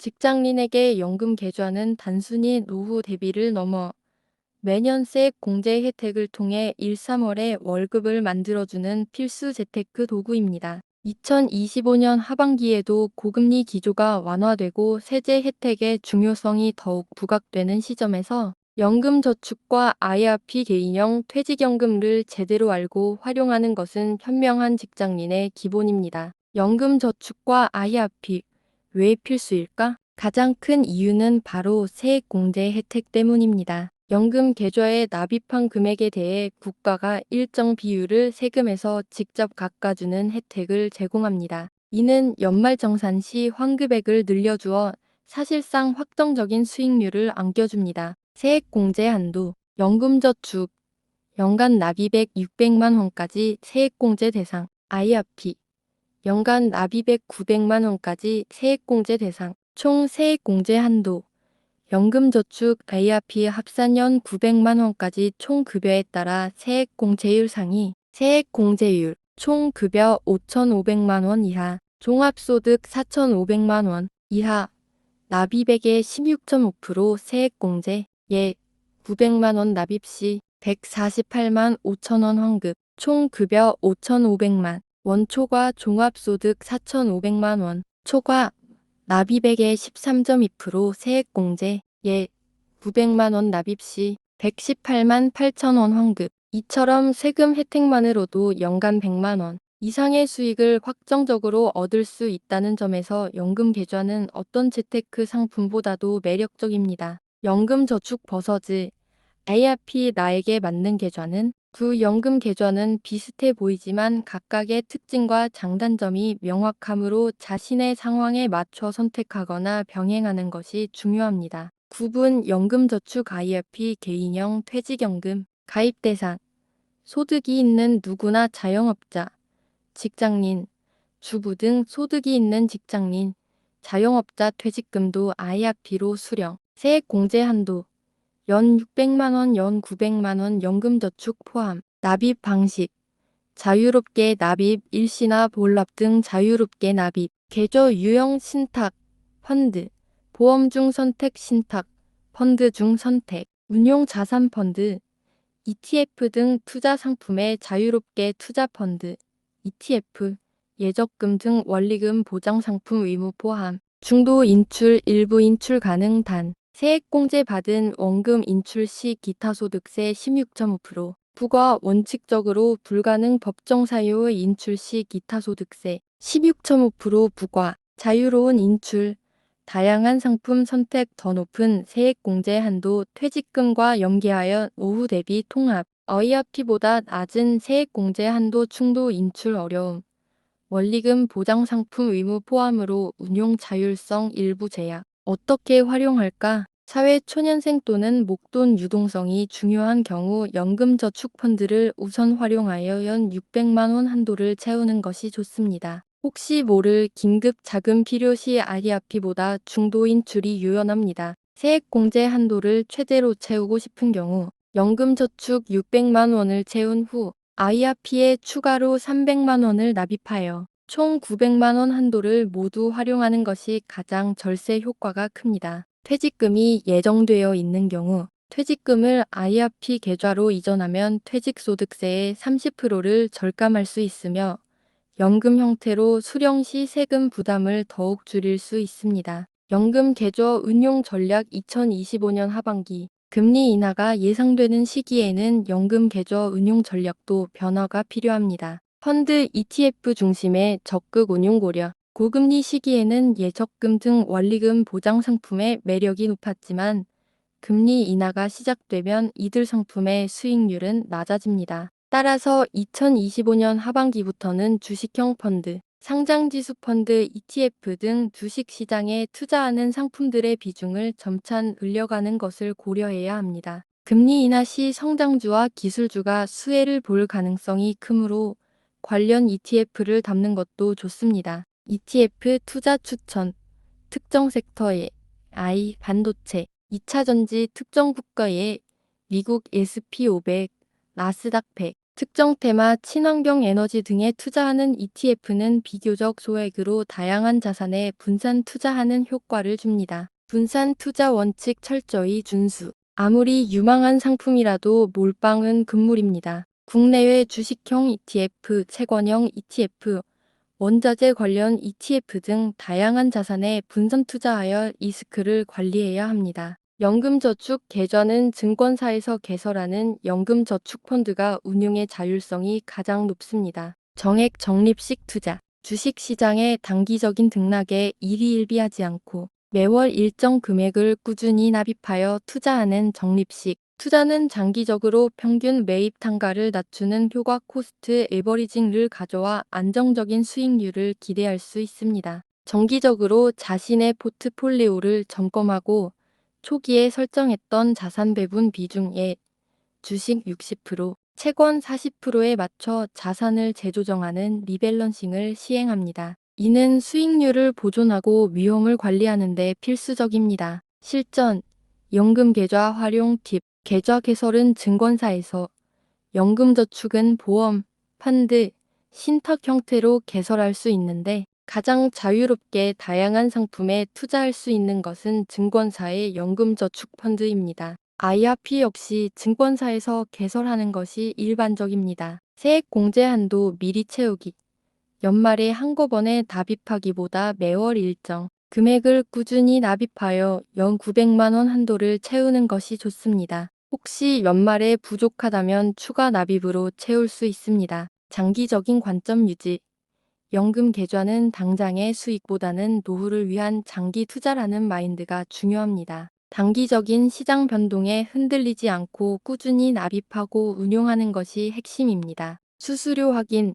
직장인에게 연금 계좌는 단순히 노후 대비를 넘어 매년 세액 공제 혜택을 통해 1, 3월에 월급을 만들어주는 필수 재테크 도구입니다. 2025년 하반기에도 고금리 기조가 완화되고 세제 혜택의 중요성이 더욱 부각되는 시점에서 연금저축과 IRP 개인형 퇴직연금을 제대로 알고 활용하는 것은 현명한 직장인의 기본입니다. 연금저축과 IRP 왜 필수일까? 가장 큰 이유는 바로 세액공제 혜택 때문입니다. 연금 계좌에 납입한 금액에 대해 국가가 일정 비율을 세금에서 직접 깎아주는 혜택을 제공합니다. 이는 연말정산 시 환급액을 늘려주어 사실상 확정적인 수익률을 안겨줍니다. 세액공제 한도, 연금저축, 연간 납입액 600만 원까지 세액공제 대상, IRP, 연간 납입액 900만 원까지 세액공제 대상, 총 세액공제 한도, 연금저축 IRP 합산연 900만 원까지 총 급여에 따라 세액공제율 상위, 세액공제율, 총 급여 5,500만 원 이하, 종합소득 4,500만 원 이하, 납입액의 16.5% 세액공제, 예, 900만 원 납입 시 148만 5천 원 환급, 총 급여 5,500만 원 초과 종합소득 4,500만 원 초과, 납입액의 13.2% 세액공제, 예, 900만 원 납입 시 118만 8천 원 환급. 이처럼 세금 혜택만으로도 연간 100만 원 이상의 수익을 확정적으로 얻을 수 있다는 점에서 연금 계좌는 어떤 재테크 상품보다도 매력적입니다. 연금저축 버서즈 IRP 나에게 맞는 계좌는 두 연금 계좌는 비슷해 보이지만 각각의 특징과 장단점이 명확하므로 자신의 상황에 맞춰 선택하거나 병행하는 것이 중요합니다. 구분 연금저축 IRP 개인형 퇴직연금 가입 대상 소득이 있는 누구나 자영업자, 직장인, 주부 등 소득이 있는 직장인, 자영업자 퇴직금도 IRP로 수령, 세액 공제 한도 연 600만 원, 연 900만 원 연금저축 포함, 납입 방식, 자유롭게 납입, 일시나 볼납 등 자유롭게 납입, 계좌 유형 신탁, 펀드, 보험 중 선택 신탁, 펀드 중 선택, 운용 자산 펀드, ETF 등 투자 상품에 자유롭게 투자 펀드, ETF, 예적금 등 원리금 보장 상품 의무 포함, 중도 인출, 일부 인출 가능 단, 세액공제 받은 원금 인출 시 기타 소득세 16.5%, 부과 원칙적으로 불가능 법정 사유의 인출 시 기타 소득세 16.5% 부과, 자유로운 인출, 다양한 상품 선택 더 높은 세액공제 한도 퇴직금과 연계하여 노후 대비 통합, IRP보다 낮은 세액공제 한도 충도 인출 어려움, 원리금 보장 상품 의무 포함으로 운용 자율성 일부 제약. 어떻게 활용할까? 사회 초년생 또는 목돈 유동성이 중요한 경우 연금저축펀드를 우선 활용하여 연 600만 원 한도를 채우는 것이 좋습니다. 혹시 모를 긴급 자금 필요 시 IRP보다 중도 인출이 유연합니다. 세액공제 한도를 최대로 채우고 싶은 경우 연금저축 600만 원을 채운 후 IRP에 추가로 300만 원을 납입하여 총 900만 원 한도를 모두 활용하는 것이 가장 절세 효과가 큽니다. 퇴직금이 예정되어 있는 경우 퇴직금을 IRP 계좌로 이전하면 퇴직소득세의 30%를 절감할 수 있으며 연금 형태로 수령 시 세금 부담을 더욱 줄일 수 있습니다. 연금 계좌 운용 전략 2025년 하반기 금리 인하가 예상되는 시기에는 연금 계좌 운용 전략도 변화가 필요합니다. 펀드 ETF 중심의 적극 운용 고려. 고금리 시기에는 예적금 등 원리금 보장 상품의 매력이 높았지만 금리 인하가 시작되면 이들 상품의 수익률은 낮아집니다. 따라서 2025년 하반기부터는 주식형 펀드, 상장지수 펀드, ETF 등 주식시장에 투자하는 상품들의 비중을 점차 늘려가는 것을 고려해야 합니다. 금리 인하 시 성장주와 기술주가 수혜를 볼 가능성이 크므로 관련 ETF를 담는 것도 좋습니다. ETF 투자 추천, 특정 섹터에 반도체, 2차전지 특정 국가에 미국 S&P 500, 나스닥 100, 특정 테마, 친환경 에너지 등에 투자하는 ETF는 비교적 소액으로 다양한 자산에 분산 투자하는 효과를 줍니다. 분산 투자 원칙 철저히 준수. 아무리 유망한 상품이라도 몰빵은 금물입니다. 국내외 주식형 ETF, 채권형 ETF, 원자재 관련 ETF 등 다양한 자산에 분산 투자하여 리스크를 관리해야 합니다. 연금저축 계좌는 증권사에서 개설하는 연금저축펀드가 운용의 자율성이 가장 높습니다. 정액 적립식 투자. 주식시장의 단기적인 등락에 일희일비하지 않고 매월 일정 금액을 꾸준히 납입하여 투자하는 적립식 투자는 장기적으로 평균 매입 단가를 낮추는 효과 코스트 에버리징을 가져와 안정적인 수익률을 기대할 수 있습니다. 정기적으로 자신의 포트폴리오를 점검하고 초기에 설정했던 자산 배분 비중에 주식 60%, 채권 40%에 맞춰 자산을 재조정하는 리밸런싱을 시행합니다. 이는 수익률을 보존하고 위험을 관리하는 데 필수적입니다. 실전, 연금 계좌 활용 팁, 계좌 개설은 증권사에서, 연금저축은 보험, 펀드, 신탁 형태로 개설할 수 있는데 가장 자유롭게 다양한 상품에 투자할 수 있는 것은 증권사의 연금저축펀드입니다. IRP 역시 증권사에서 개설하는 것이 일반적입니다. 세액 공제 한도 미리 채우기. 연말에 한꺼번에 납입하기보다 매월 일정 금액을 꾸준히 납입하여 연 900만 원 한도를 채우는 것이 좋습니다. 혹시 연말에 부족하다면 추가 납입으로 채울 수 있습니다. 장기적인 관점 유지. 연금 계좌는 당장의 수익보다는 노후를 위한 장기 투자라는 마인드가 중요합니다. 단기적인 시장 변동에 흔들리지 않고 꾸준히 납입하고 운용하는 것이 핵심입니다. 수수료 확인.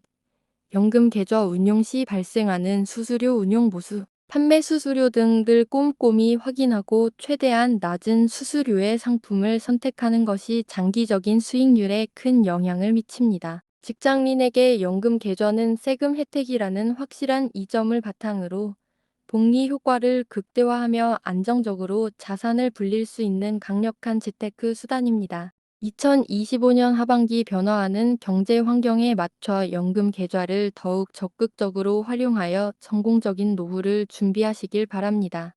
연금 계좌 운용 시 발생하는 수수료 운용 보수, 판매 수수료 등을 꼼꼼히 확인하고 최대한 낮은 수수료의 상품을 선택하는 것이 장기적인 수익률에 큰 영향을 미칩니다. 직장인에게 연금 계좌는 세금 혜택이라는 확실한 이점을 바탕으로 복리 효과를 극대화하며 안정적으로 자산을 불릴 수 있는 강력한 재테크 수단입니다. 2025년 하반기 변화하는 경제 환경에 맞춰 연금 계좌를 더욱 적극적으로 활용하여 성공적인 노후를 준비하시길 바랍니다.